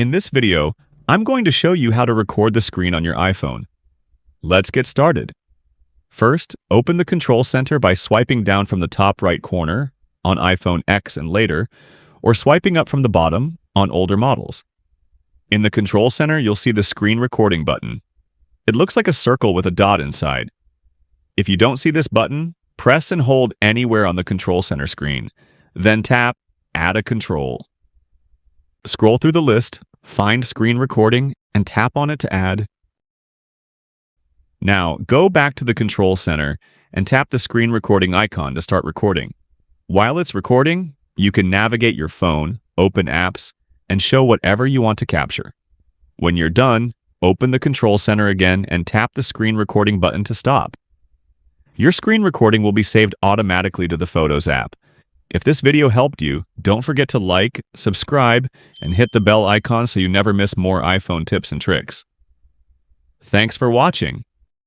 In this video, I'm going to show you how to record the screen on your iPhone. Let's get started. First, open the Control Center by swiping down from the top right corner on iPhone X and later, or swiping up from the bottom on older models. In the Control Center, you'll see the Screen Recording button. It looks like a circle with a dot inside. If you don't see this button, press and hold anywhere on the Control Center screen, then tap Add a Control. Scroll through the list, find Screen Recording, and tap on it to add. Now, go back to the Control Center and tap the Screen Recording icon to start recording. While it's recording, you can navigate your phone, open apps, and show whatever you want to capture. When you're done, open the Control Center again and tap the Screen Recording button to stop. Your screen recording will be saved automatically to the Photos app. If this video helped you, don't forget to like, subscribe, and hit the bell icon so you never miss more iPhone tips and tricks. Thanks for watching.